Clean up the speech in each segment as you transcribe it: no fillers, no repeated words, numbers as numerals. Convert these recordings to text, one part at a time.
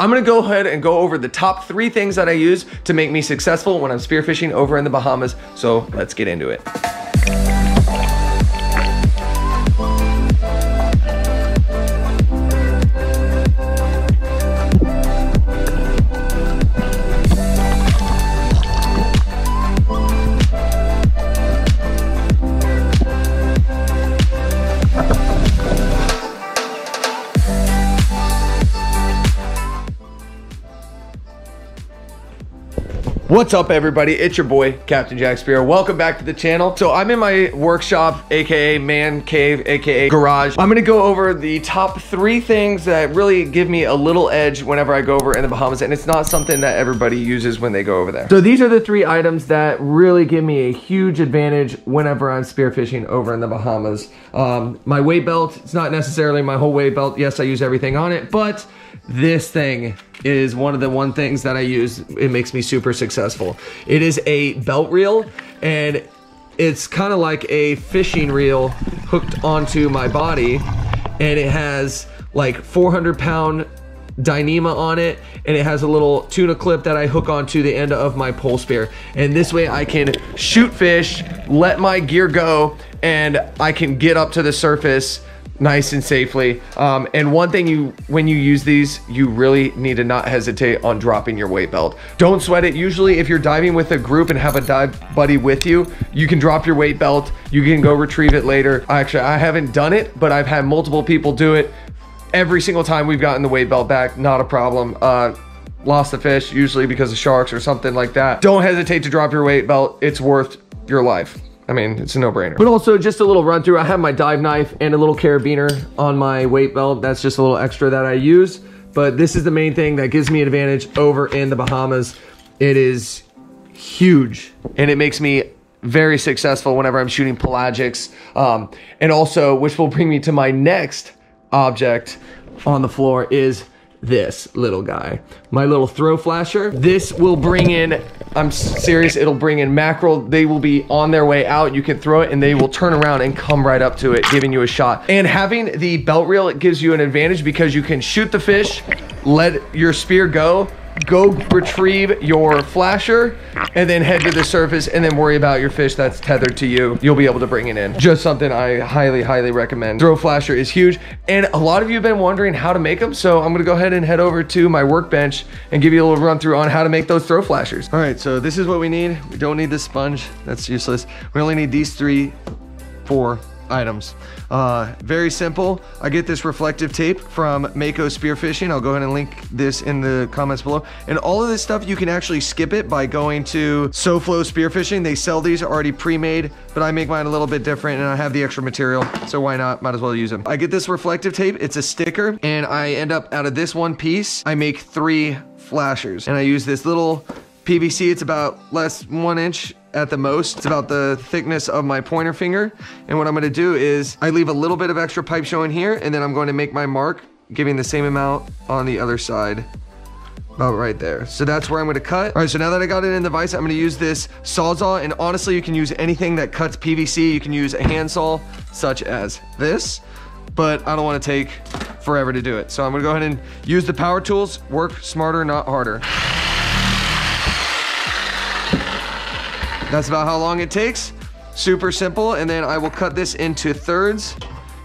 I'm gonna go ahead and go over the top 3 things that I use to make me successful when I'm spearfishing over in the Bahamas. So let's get into it. What's up, everybody? It's your boy, Captain Jack Spear. Welcome back to the channel. So I'm in my workshop, aka man cave, aka garage. I'm gonna go over the top 3 things that really give me a little edge whenever I go over in the Bahamas, and it's not something that everybody uses when they go over there. So these are the 3 items that really give me a huge advantage whenever I'm spearfishing over in the Bahamas. My weight belt, it's not necessarily my whole weight belt. Yes, I use everything on it, but this thing is one of the things that I use. It makes me super successful. It is a belt reel, and it's kind of like a fishing reel hooked onto my body, and it has like 400-pound Dyneema on it, and it has a little tuna clip that I hook onto the end of my pole spear, and this way I can shoot fish, let my gear go, and I can get up to the surface nice and safely. And one thing, when you use these, you really need to not hesitate on dropping your weight belt. Don't sweat it. Usually if you're diving with a group and have a dive buddy with you, you can drop your weight belt, you can go retrieve it later. Actually, I haven't done it, but I've had multiple people do it. Every single time we've gotten the weight belt back, not a problem. Lost the fish, usually because of sharks or something like that. Don't hesitate to drop your weight belt. It's worth your life. I mean, it's a no-brainer. But also, just a little run through, I have my dive knife and a little carabiner on my weight belt. That's just a little extra that I use. But this is the main thing that gives me an advantage over in the Bahamas. It is huge, and it makes me very successful whenever I'm shooting pelagics. And also, which will bring me to my next object on the floor, is this little guy, my little throw flasher. This will bring in, I'm serious, it'll bring in mackerel. They will be on their way out. You can throw it and they will turn around and come right up to it, giving you a shot. And having the belt reel, it gives you an advantage because you can shoot the fish, let your spear go retrieve your flasher, and then head to the surface and then worry about your fish that's tethered to you. You'll be able to bring it in. Just something I highly recommend. Throw flasher is huge, and a lot of you have been wondering how to make them, so I'm gonna go ahead and head over to my workbench and give you a little run through on how to make those throw flashers. All right, so this is what we need. We don't need this sponge, that's useless. We only need these 4 items. Very simple. I get this reflective tape from Mako Spearfishing. I'll go ahead and link this in the comments below. And all of this stuff, you can actually skip it by going to SoFlo Spearfishing. They sell these already pre-made, but I make mine a little bit different, and I have the extra material, so why not? Might as well use them. I get this reflective tape. It's a sticker, and I end up, out of this one piece, I make 3 flashers, and I use this little PVC. It's about less 1 inch at the most. It's about the thickness of my pointer finger. And what I'm gonna do is I leave a little bit of extra pipe showing here, and then I'm going to make my mark, giving the same amount on the other side, about right there. So that's where I'm gonna cut. All right, so now that I got it in the vise, I'm gonna use this Sawzall, and honestly, you can use anything that cuts PVC. You can use a handsaw, such as this, but I don't wanna take forever to do it. So I'm gonna go ahead and use the power tools. Work smarter, not harder. That's about how long it takes. Super simple. And then I will cut this into thirds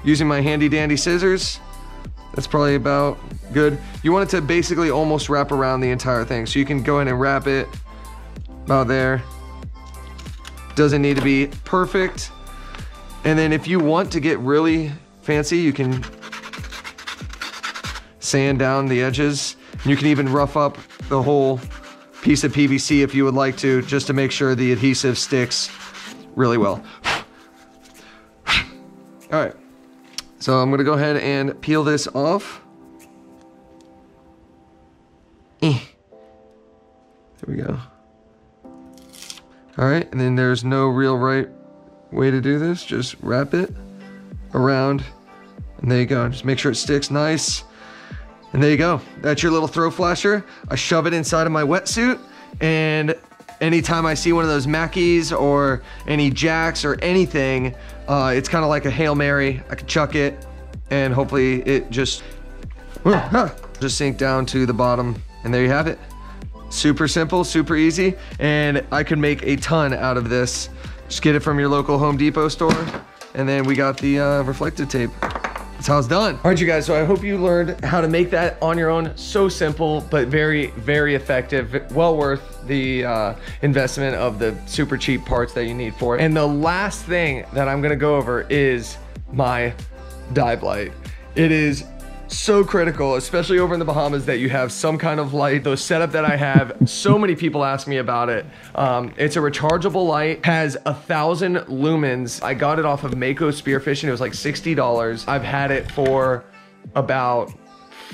using my handy dandy scissors. That's probably about good. You want it to basically almost wrap around the entire thing. So you can go in and wrap it about there. Doesn't need to be perfect. And then if you want to get really fancy, you can sand down the edges. You can even rough up the whole piece of PVC if you would like to, just to make sure the adhesive sticks really well. All right, so I'm gonna go ahead and peel this off. There we go. All right, and then there's no real right way to do this. Just wrap it around, and there you go. Just make sure it sticks nice. And there you go. That's your little throw flasher. I shove it inside of my wetsuit, and anytime I see one of those Mackies or any jacks or anything, it's kind of like a Hail Mary. I can chuck it, and hopefully it just just sink down to the bottom, and there you have it. Super simple, super easy, and I could make a ton out of this. Just get it from your local Home Depot store, and then we got the reflective tape. That's how it's done. All right, you guys, so I hope you learned how to make that on your own. So simple, but very, very effective. Well worth the investment of the super cheap parts that you need for it. And the last thing that I'm gonna go over is my dive light. It is so critical, especially over in the Bahamas, that you have some kind of light. The setup that I have, so many people ask me about it. It's a rechargeable light, has 1,000 lumens. I got it off of Mako Spearfishing. It was like $60. I've had it for about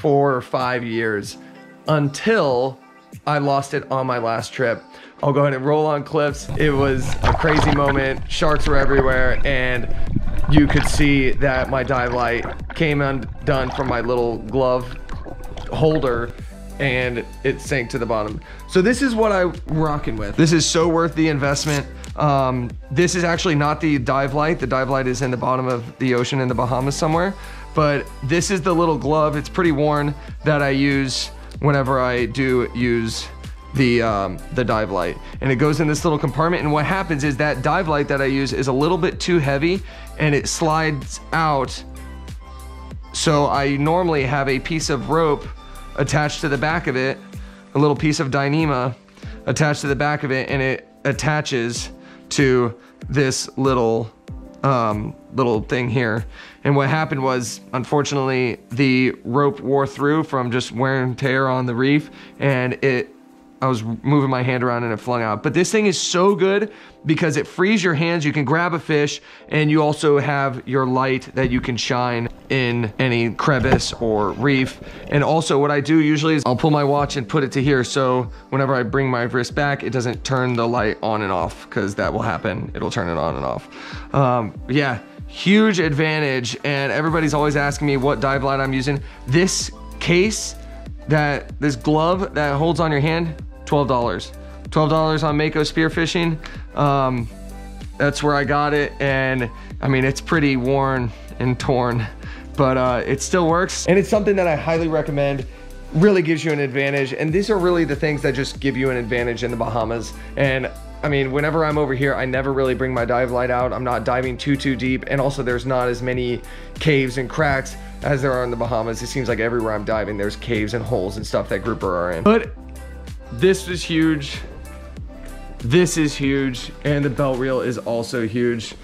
4 or 5 years until I lost it on my last trip. I'll go ahead and roll on cliffs. It was a crazy moment. Sharks were everywhere, and you could see that my dive light came undone from my little glove holder, and it sank to the bottom. So this is what I'm rocking with. This is so worth the investment. This is actually not the dive light. The dive light is in the bottom of the ocean in the Bahamas somewhere, but this is the little glove. It's pretty worn, that I use whenever I do use the dive light, and it goes in this little compartment. And what happens is that dive light that I use is a little bit too heavy, and it slides out. So I normally have a piece of rope attached to the back of it, a little piece of Dyneema attached to the back of it, and it attaches to this little thing here. And what happened was, unfortunately, the rope wore through from just wear and tear on the reef, and I was moving my hand around and it flung out. But this thing is so good because it frees your hands. You can grab a fish, and you also have your light that you can shine in any crevice or reef. And also what I do usually is I'll pull my watch and put it to here, so whenever I bring my wrist back, it doesn't turn the light on and off, because that will happen. It'll turn it on and off. Yeah, huge advantage. And everybody's always asking me what dive light I'm using. This case, this glove that holds on your hand, $12. $12 on Mako Spearfishing. That's where I got it, and I mean, it's pretty worn and torn, but it still works, and it's something that I highly recommend. Really gives you an advantage, and these are really the things that just give you an advantage in the Bahamas. And I mean, whenever I'm over here, I never really bring my dive light out. I'm not diving too deep, and also there's not as many caves and cracks as there are in the Bahamas. It seems like everywhere I'm diving, there's caves and holes and stuff that grouper are in. But this is huge. This is huge, and the belt reel is also huge.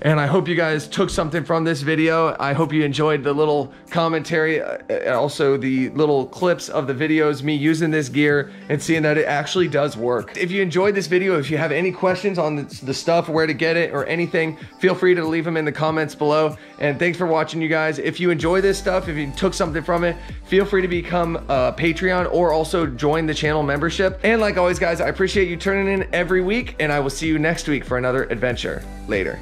And I hope you guys took something from this video. I hope you enjoyed the little commentary, also the little clips of the videos, me using this gear and seeing that it actually does work. If you enjoyed this video, if you have any questions on the stuff, where to get it or anything, feel free to leave them in the comments below. And thanks for watching, you guys. If you enjoy this stuff, if you took something from it, feel free to become a Patreon or also join the channel membership. And like always, guys, I appreciate you tuning in every week, and I will see you next week for another adventure. Later.